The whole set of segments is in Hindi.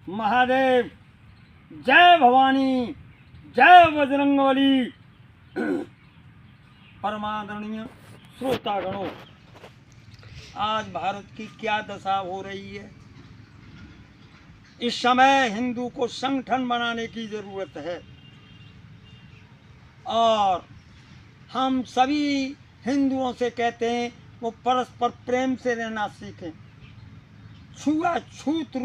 महादेव। जय भवानी, जय बजरंगबली। परमादरणीय श्रोतागणों, आज भारत की क्या दशा हो रही है। इस समय हिंदू को संगठन बनाने की जरूरत है और हम सभी हिंदुओं से कहते हैं वो परस्पर प्रेम से रहना सीखें। छुआछूत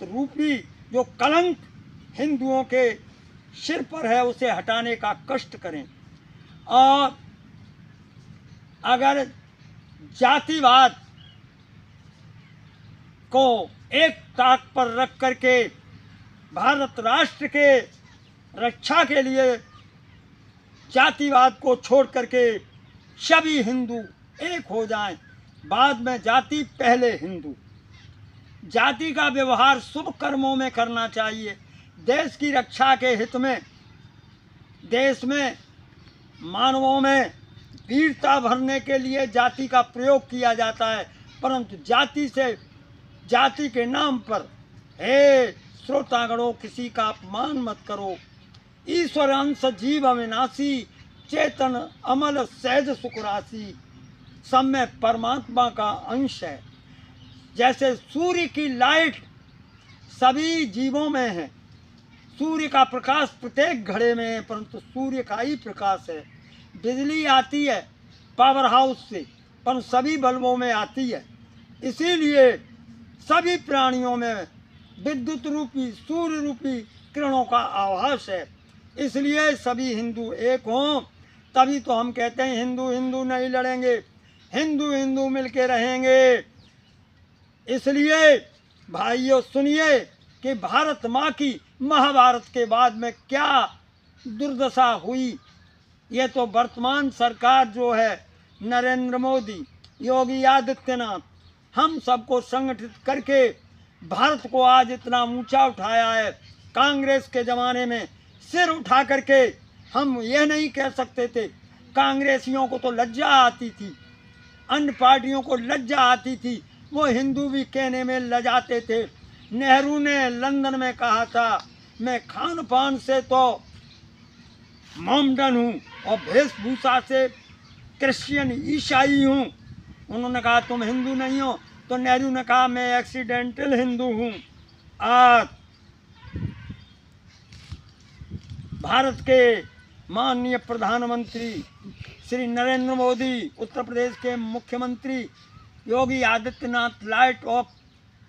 रूपी जो कलंक हिंदुओं के सिर पर है उसे हटाने का कष्ट करें और अगर जातिवाद को एक ताक पर रख करके भारत राष्ट्र के रक्षा के लिए जातिवाद को छोड़ करके सभी हिंदू एक हो जाएं। बाद में जाति, पहले हिंदू। जाति का व्यवहार शुभ कर्मों में करना चाहिए। देश की रक्षा के हित में देश में मानवों में वीरता भरने के लिए जाति का प्रयोग किया जाता है, परंतु जाति के नाम पर हे श्रोतागणों किसी का अपमान मत करो। ईश्वर अंश जीव अविनाशी, चेतन अमल सहज सुखराशि, सब में परमात्मा का अंश है। जैसे सूर्य की लाइट सभी जीवों में है, सूर्य का प्रकाश प्रत्येक घड़े में है, परंतु सूर्य का ही प्रकाश है। बिजली आती है पावर हाउस से, पर सभी बल्बों में आती है। इसीलिए सभी प्राणियों में विद्युत रूपी सूर्य रूपी किरणों का आभास है। इसलिए सभी हिंदू एक हों, तभी तो हम कहते हैं हिंदू हिंदू नहीं लड़ेंगे, हिंदू हिंदू मिलके रहेंगे। इसलिए भाइयों सुनिए कि भारत माँ की महाभारत के बाद में क्या दुर्दशा हुई। ये तो वर्तमान सरकार जो है नरेंद्र मोदी, योगी आदित्यनाथ, हम सबको संगठित करके भारत को आज इतना ऊंचा उठाया है। कांग्रेस के ज़माने में सिर उठा करके हम यह नहीं कह सकते थे। कांग्रेसियों को तो लज्जा आती थी, अन्य पार्टियों को लज्जा आती थी, वो हिंदू भी कहने में लजाते थे। नेहरू ने लंदन में कहा था, मैं खान पान से तो मोमडन हूँ और वेशभूषा से क्रिश्चियन ईसाई हूँ। उन्होंने कहा तुम हिंदू नहीं हो, तो नेहरू ने कहा मैं एक्सीडेंटल हिंदू हूँ। आज भारत के माननीय प्रधानमंत्री श्री नरेंद्र मोदी, उत्तर प्रदेश के मुख्यमंत्री Yogi Adityanath, light of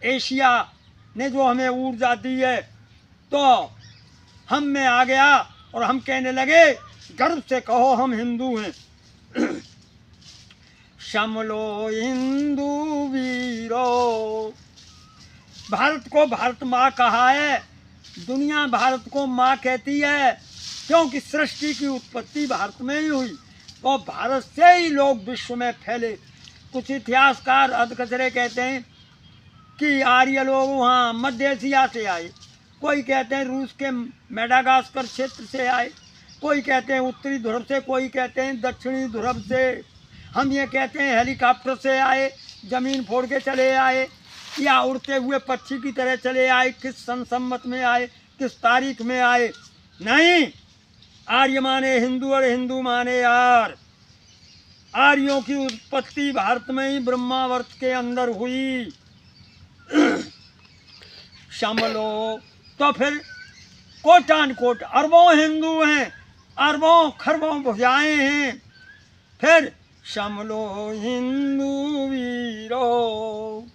Asia ने जो हमें ऊर्जा दी है, तो हम में आ गया और हम कहने लगे गर्व से कहो हम हिंदू हैं। समलो हिंदू वीरो। भारत को भारत माँ कहा है, दुनिया भारत को माँ कहती है, क्योंकि सृष्टि की उत्पत्ति भारत में ही हुई और भारत से ही लोग विश्व में फैले। कुछ इतिहासकार अधकचरे कहते हैं कि आर्य लोग वहाँ मध्य एशिया से आए, कोई कहते हैं रूस के मेडागास्कर क्षेत्र से आए, कोई कहते हैं उत्तरी ध्रुव से, कोई कहते हैं दक्षिणी ध्रुव से। हम ये कहते हैं हेलीकॉप्टर से आए, ज़मीन फोड़ के चले आए, या उड़ते हुए पक्षी की तरह चले आए। किस सन सम्मत में आए, किस तारीख में आए? नहीं, आर्य माने हिंदू और हिंदू माने आर्य। आर्यों की उत्पत्ति भारत में ही ब्रह्मावर्त के अंदर हुई। समलो तो फिर कोटान कोट अरबों हिंदू हैं, अरबों खरबों भुजाएं हैं। फिर समलो हिंदू वीरो,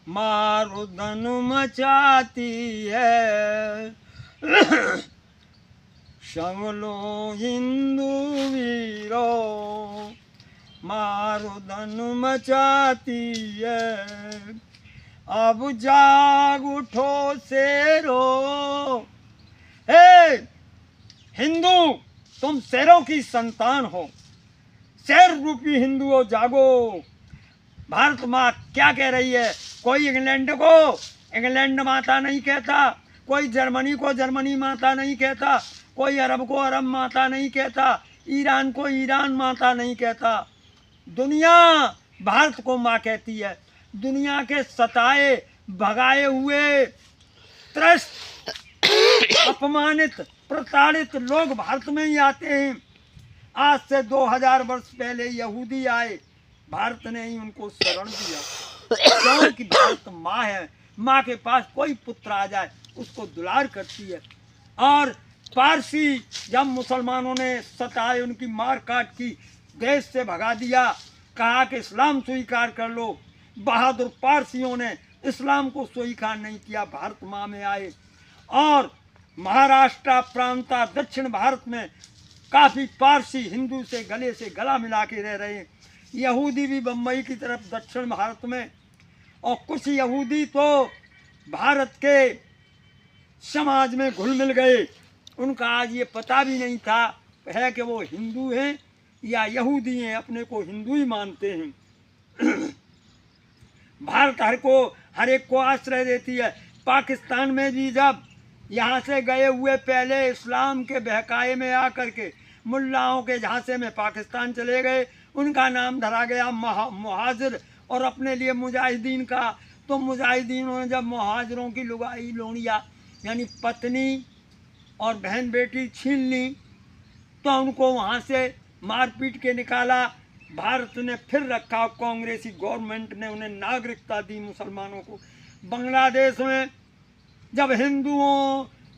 मारुदन मचाती है। समलो हिंदू वीरो, मारुदन मचाती है। अब जाग उठो शेरो। हे हिंदू, तुम शेरों की संतान हो, शेर रूपी हिंदुओं जागो। भारत माँ क्या कह रही है? कोई इंग्लैंड को इंग्लैंड माता नहीं कहता, कोई जर्मनी को जर्मनी माता नहीं कहता, कोई अरब को अरब माता नहीं कहता, ईरान को ईरान माता नहीं कहता। दुनिया भारत को माँ कहती है। दुनिया के सताए भगाए हुए त्रस्त अपमानित प्रताड़ित लोग भारत में ही आते हैं। आज से 2000 वर्ष पहले यहूदी आए, भारत ने ही उनको शरण दिया, क्योंकि भारत माँ है। माँ के पास कोई पुत्र आ जाए उसको दुलार करती है। और पारसी जब मुसलमानों ने सताए, उनकी मार काट की, देश से भगा दिया, कहा कि इस्लाम स्वीकार कर लो, बहादुर पारसियों ने इस्लाम को स्वीकार नहीं किया, भारत माँ में आए। और महाराष्ट्र प्रांत दक्षिण भारत में काफ़ी पारसी हिंदू से गला मिला के रह रहे हैं। यहूदी भी बम्बई की तरफ दक्षिण भारत में, और कुछ यहूदी तो भारत के समाज में घुल मिल गए। उनका आज ये पता भी नहीं था है कि वो हिंदू हैं या यहूदी हैं, अपने को हिंदू ही मानते हैं। भारत हर एक को आश्रय देती है। पाकिस्तान में भी जब यहाँ से गए हुए पहले इस्लाम के बहकाए में आकर के मुल्लाओं के झांसे में पाकिस्तान चले गए, उनका नाम धरा गया मुहाजिर और अपने लिए मुजाहिदीन का। तो मुजाहिदीनों ने जब मुहाजिरों की लुगाई लोनिया यानी पत्नी और बहन बेटी छीन ली तो उनको वहाँ से मारपीट के निकाला। भारत ने फिर रखा, कांग्रेसी गवर्नमेंट ने उन्हें नागरिकता दी मुसलमानों को। बांग्लादेश में जब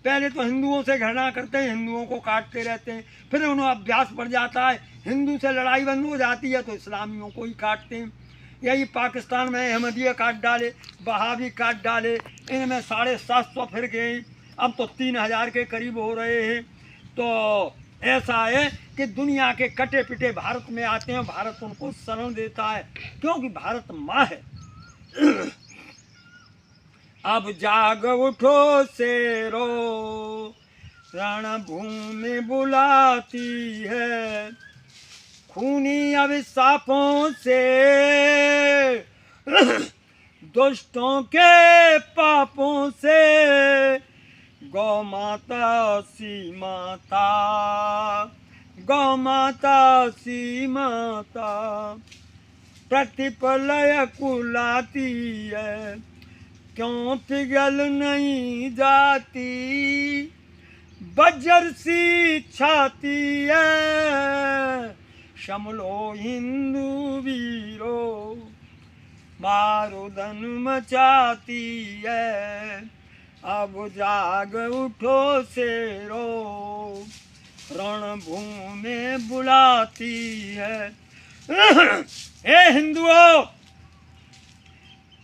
पहले तो हिंदुओं से घृणा करते हैं, हिंदुओं को काटते रहते हैं, फिर उन्हें अभ्यास पड़ जाता है, हिंदू से लड़ाई बंद हो जाती है तो इस्लामियों को ही काटते हैं। यही पाकिस्तान में अहमदिया काट डाले, बहावी काट डाले, इनमें 750 फिर गए, अब तो 3000 के करीब हो रहे हैं। तो ऐसा है कि दुनिया के कटे पिटे भारत में आते हैं, भारत उनको शरण देता है क्योंकि भारत माँ है। अब जाग उठो शेरो, रणभूमि बुलाती है, खूनी अभिशापों से दुष्टों के पापों से, गौ माता सी माता, गौ माता सी माता, प्रतिपलय कुलाती है, क्यों पिघल नहीं जाती, बज्र सी छाती है, शमलो हिंदू वीरो, बारूदन मचाती है, अब जाग उठो शेरो, रणभूमि बुलाती है। हे हिंदुओं,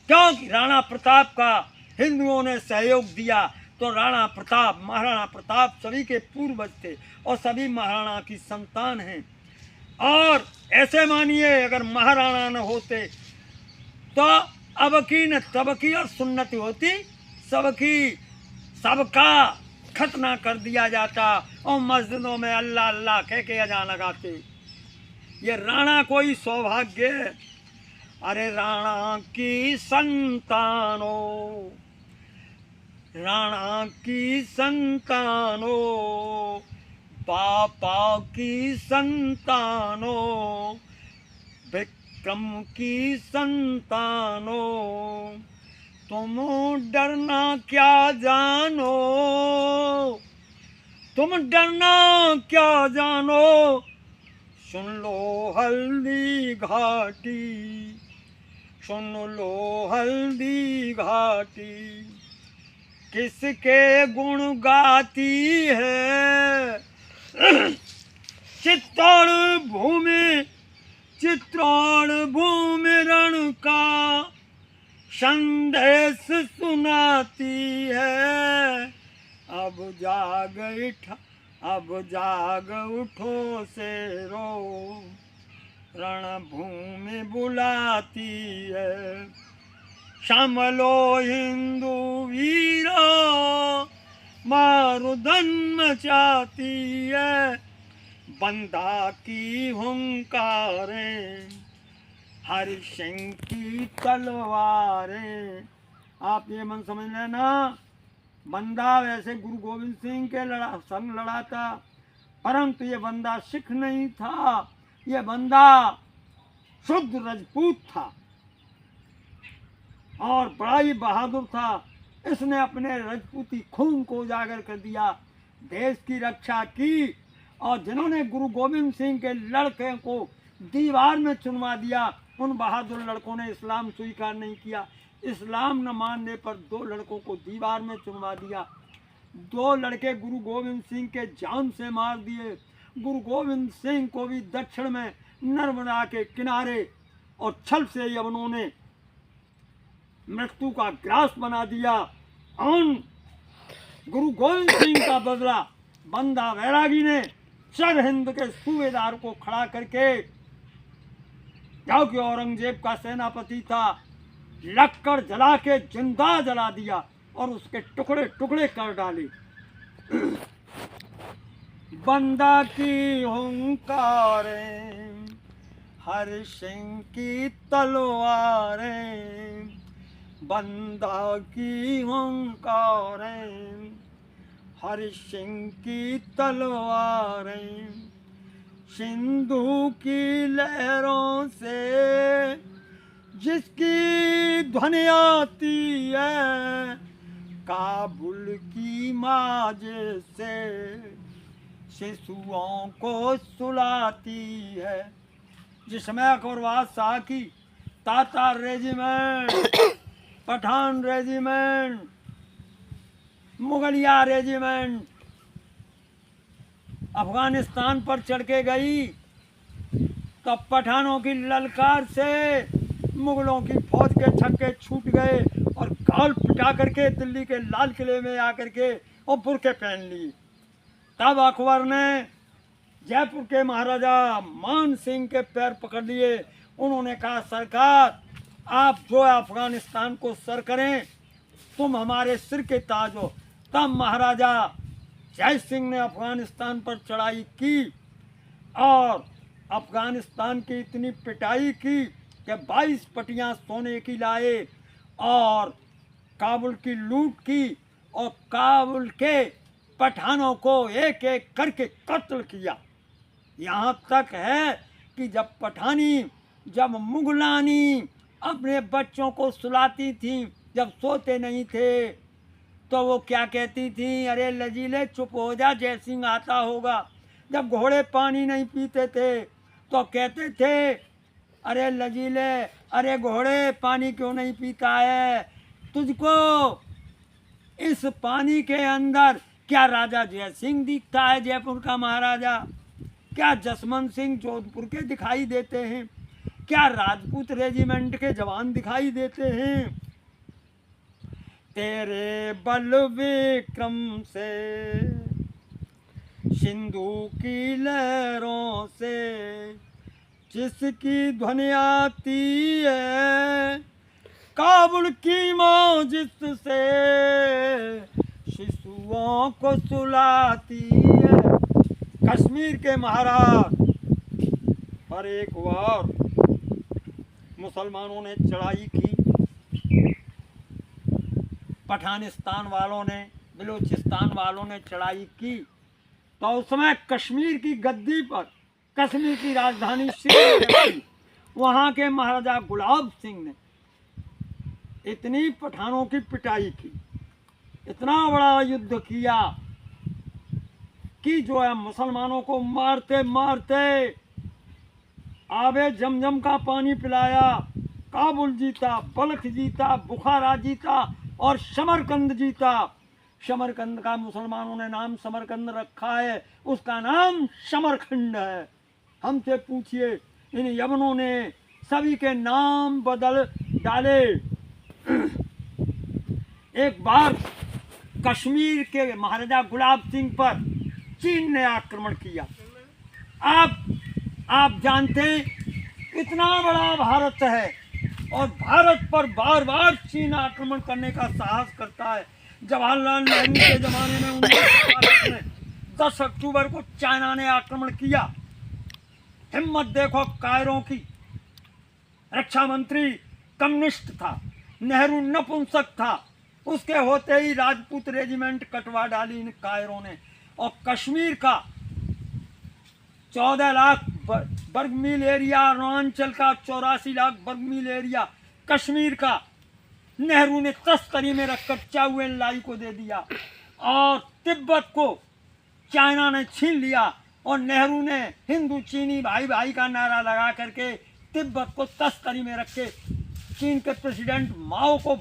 क्योंकि राणा प्रताप का हिंदुओं ने सहयोग दिया, तो राणा प्रताप महाराणा प्रताप सभी के पूर्वज थे और सभी महाराणा की संतान हैं। और ऐसे मानिए अगर महाराणा न होते तो अब की न तब की और सुन्नति होती, सबका खतना कर दिया जाता और मस्जिदों में अल्लाह अल्लाह कह के अजान लगाते। ये राणा कोई सौभाग्य है। अरे राणा की संतानो, राणा की संतानो, पापा की संतानो, विक्रम की संतानो, तुम डरना क्या जानो, तुम डरना क्या जानो, सुन लो हल्दी घाटी, सुन लो हल्दी घाटी, किसके गुण गाती है, चित्तौड़ भूमि रण का संदेश सुनाती है। अब जाग उठो शेरो, रणभूमि बुलाती है, शामलो हिंदू वीरो, मारुदन मचाती है, बंदा की हुंकारें, हरि सिंह की तलवारें। आप ये मन समझ लेना, बंदा वैसे गुरु गोविंद सिंह के संग लड़ा था, परंतु ये बंदा सिख नहीं था, ये बंदा शुद्ध राजपूत था। और बड़ा ही बहादुर था। इसने अपने राजपूती खून को उजागर कर दिया, देश की रक्षा की। और जिन्होंने गुरु गोविंद सिंह के लड़के को दीवार में चुनवा दिया, उन बहादुर लड़कों ने इस्लाम स्वीकार नहीं किया। इस्लाम न मानने पर 2 लड़कों को दीवार में चुनवा दिया। 2 लड़के गुरु गोविंद सिंह के जान से मार दिए। गुरु गोविंद सिंह को भी दक्षिण में नर्मदा के किनारे और छल से ही उन्होंने मृत्यु का ग्रास बना दिया। और गुरु गोविंद सिंह का बदला बंदा बैरागी ने सरहिंद के सूबेदार को खड़ा करके, जो कि औरंगजेब का सेनापति था, लक्कड़ जला के जिंदा जला दिया और उसके टुकड़े टुकड़े कर डाले। बंदा की हुंकारें, हर सिंह की तलवारें, बंदा की हुंकारें, हर सिंह की तलवारें, सिंधु की लहरों से जिसकी ध्वनि आती है, काबुल की माज से शिशुओं को सुलाती है। जिसमें अकबरबाद शाह की तातार रेजिमेंट, पठान रेजिमेंट, मुगलिया रेजिमेंट अफगानिस्तान पर चढ़ के गई, तो पठानों की ललकार से मुगलों की फौज के छक्के छूट गए और गाल पिटा करके दिल्ली के लाल किले में आकर के और बुरके पहन ली। तब अकबर ने जयपुर के महाराजा मान सिंह के पैर पकड़ लिए। उन्होंने कहा, सरकार आप जो है अफगानिस्तान को सर करें, तुम हमारे सिर के ताज हो। तब महाराजा जय सिंह ने अफगानिस्तान पर चढ़ाई की और अफगानिस्तान की इतनी पिटाई की कि 22 पटियां सोने की लाए और काबुल की लूट की और काबुल के पठानों को एक एक करके कत्ल किया। यहाँ तक है कि जब मुगलानी अपने बच्चों को सुलाती थी, जब सोते नहीं थे, तो वो क्या कहती थी, अरे लजीले चुप हो जा, जय सिंह आता होगा। जब घोड़े पानी नहीं पीते थे तो कहते थे, अरे लजीले, अरे घोड़े पानी क्यों नहीं पीता है, तुझको इस पानी के अंदर क्या राजा जय सिंह दिखता है, जयपुर का महाराजा? क्या जसवंत सिंह जोधपुर के दिखाई देते हैं? क्या राजपूत रेजिमेंट के जवान दिखाई देते हैं? तेरे बल विक्रम से, सिंधु की लहरों से जिसकी ध्वनि आती है, काबुल की मौजिद से शिशुओं को सुलाती है। कश्मीर के महाराज पर एक बार मुसलमानों ने चढ़ाई की, पठानिस्तान वालों ने, बलूचिस्तान वालों ने चढ़ाई की, तो उसमें कश्मीर की गद्दी पर, कश्मीर की राजधानी श्रीनगर, वहाँ के महाराजा गुलाब सिंह ने इतनी पठानों की पिटाई की, इतना बड़ा युद्ध किया कि जो है मुसलमानों को मारते मारते आबे जमजम का पानी पिलाया। काबुल जीता, बल्ख जीता, बुखारा जीता और समरकंद जीता। समरकंद का मुसलमानों ने नाम समरकंद रखा है, उसका नाम समरखंड है। हमसे पूछिए, इन यमनों ने सभी के नाम बदल डाले। एक बार कश्मीर के महाराजा गुलाब सिंह पर चीन ने आक्रमण किया। आप जानते हैं इतना बड़ा भारत है और भारत पर बार बार चीन आक्रमण करने का साहस करता है। जवाहरलाल नेहरू के जमाने में 1948 में 10 अक्टूबर को चाइना ने आक्रमण किया। हिम्मत देखो कायरों की। रक्षा मंत्री कम्युनिस्ट था, नेहरू नपुंसक था, उसके होते ही राजपूत रेजिमेंट कटवा डाली इन कायरों ने। और कश्मीर का 14 लाख वर्ग मील एरिया, अरुणाचल का 84 लाख वर्ग मील एरिया, कश्मीर का नेहरू ने तस्करी में रखकर चाउ एन लाई को दे दिया और तिब्बत को चाइना ने छीन लिया और नेहरू ने हिंदू चीनी भाई भाई का नारा लगा करके तिब्बत को तस्करी में रख के चीन के प्रेसिडेंट माओ को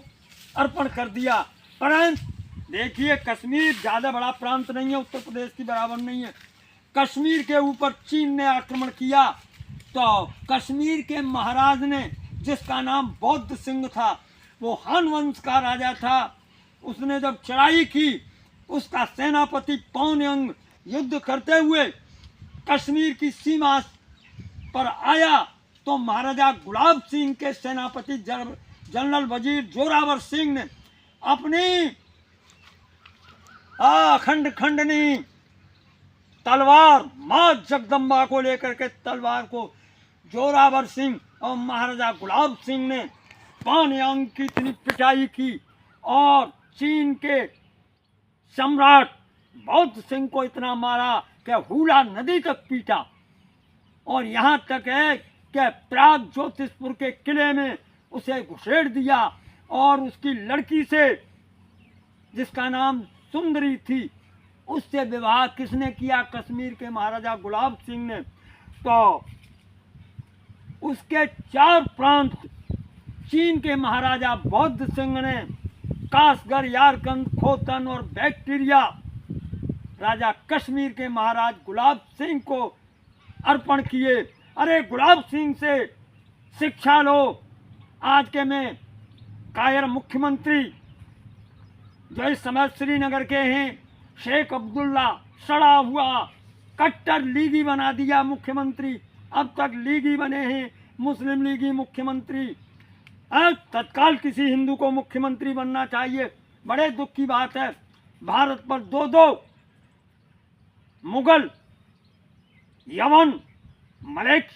अर्पण कर दिया। परंतु देखिए, कश्मीर ज़्यादा बड़ा प्रांत नहीं है, उत्तर प्रदेश की बराबर नहीं है। कश्मीर के ऊपर चीन ने आक्रमण किया तो कश्मीर के महाराज ने, जिसका नाम बौद्ध सिंह था, वो हान वंश का राजा था, उसने जब चढ़ाई की, उसका सेनापति पौनयंग युद्ध करते हुए कश्मीर की सीमा पर आया तो महाराजा गुलाब सिंह के सेनापति जनरल वजीर जोरावर सिंह ने अपनी खंडनी तलवार माँ जगदम्बा को लेकर के तलवार को जोरावर सिंह और महाराजा गुलाब सिंह ने पौनयंग की इतनी पिटाई की और चीन के सम्राट बौद्ध सिंह को इतना मारा कि हुला नदी तक पीटा और यहाँ तक है कि प्राग ज्योतिषपुर के किले में उसे घुसेड़ दिया और उसकी लड़की से, जिसका नाम सुंदरी थी, उससे विवाह किसने किया? कश्मीर के महाराजा गुलाब सिंह ने। तो उसके 4 प्रांत चीन के महाराजा बौद्ध सिंह ने कासगर, यारकंद, खोतन और बैक्टीरिया राजा कश्मीर के महाराज गुलाब सिंह को अर्पण किए। अरे गुलाब सिंह से शिक्षा लो। आज के में कायर मुख्यमंत्री जो इस समय श्रीनगर के हैं, शेख अब्दुल्ला, सड़ा हुआ कट्टर लीगी बना दिया मुख्यमंत्री। अब तक लीगी बने हैं, मुस्लिम लीगी मुख्यमंत्री। तत्काल किसी हिंदू को मुख्यमंत्री बनना चाहिए। बड़े दुख की बात है, भारत पर 2 मुगल, यमन, मलेक्स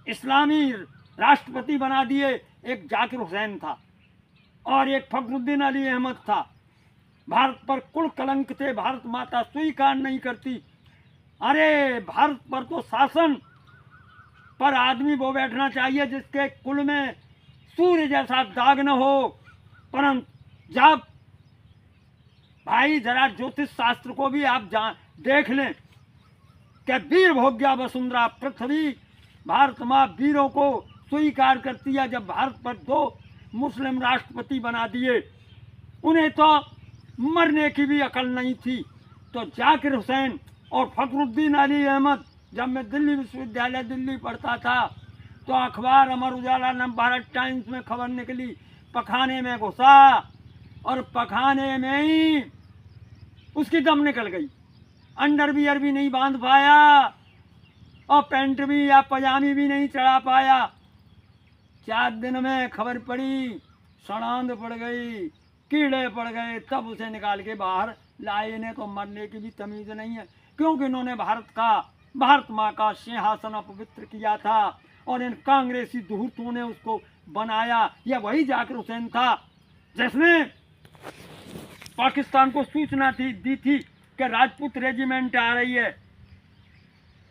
इस्लामी राष्ट्रपति बना दिए। एक जाकिर हुसैन था और एक फखरुद्दीन अली अहमद था। भारत पर कुल कलंक थे, भारत माता स्वीकार नहीं करती। अरे भारत पर तो शासन पर आदमी वो बैठना चाहिए जिसके कुल में सूर्य जैसा दाग न हो। परंतु जब भाई जरा ज्योतिष शास्त्र को भी आप देख लें कि वीर भोग्या वसुंधरा पृथ्वी, भारत माँ वीरों को स्वीकार करती है। जब भारत पर 2 मुस्लिम राष्ट्रपति बना दिए, उन्हें तो मरने की भी अकल नहीं थी। तो जाकिर हुसैन और फखरुद्दीन अली अहमद, जब मैं दिल्ली विश्वविद्यालय दिल्ली पढ़ता था तो अखबार अमर उजाला न भारत टाइम्स में खबर निकली, पखाने में घुसा और पखाने में ही उसकी दम निकल गई। अंडरवियर भी नहीं बांध पाया और पैंट भी या पजामी भी नहीं चढ़ा पाया। 4 दिन में खबर पड़ी, सड़ांध पड़ गई, कीड़े पड़ गए, तब उसे निकाल के बाहर लाए। इन्हें तो मरने की भी तमीज़ नहीं है, क्योंकि इन्होंने भारत माँ का सिंहासन अपवित्र किया था और इन कांग्रेसी धूर्तों ने उसको बनाया। यह वही जाकिर हुसैन था जिसने पाकिस्तान को सूचना दी थी कि राजपूत रेजिमेंट आ रही है,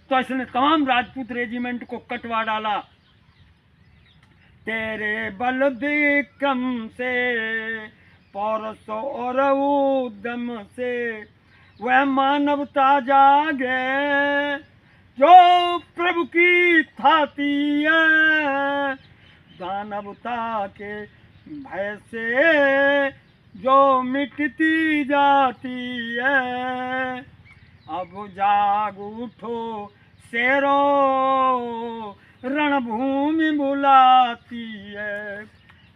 तो इसने तमाम राजपूत रेजिमेंट को कटवा डाला। तेरे बल विक्रम से, पौरस और उद्यम से वह मानवता जागे जो प्रभु की थाती है। दानवता के भय से जो मिटती जाती है। अब जाग उठो शेरो, रणभूमि बुलाती है।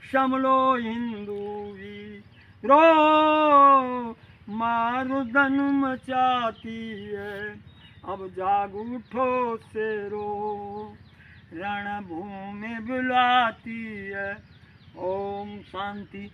शमलो हिंदू रो, मारुदन मचाती है। अब जाग उठो शेरो, रणभूमि बुलाती है। ओम शांति।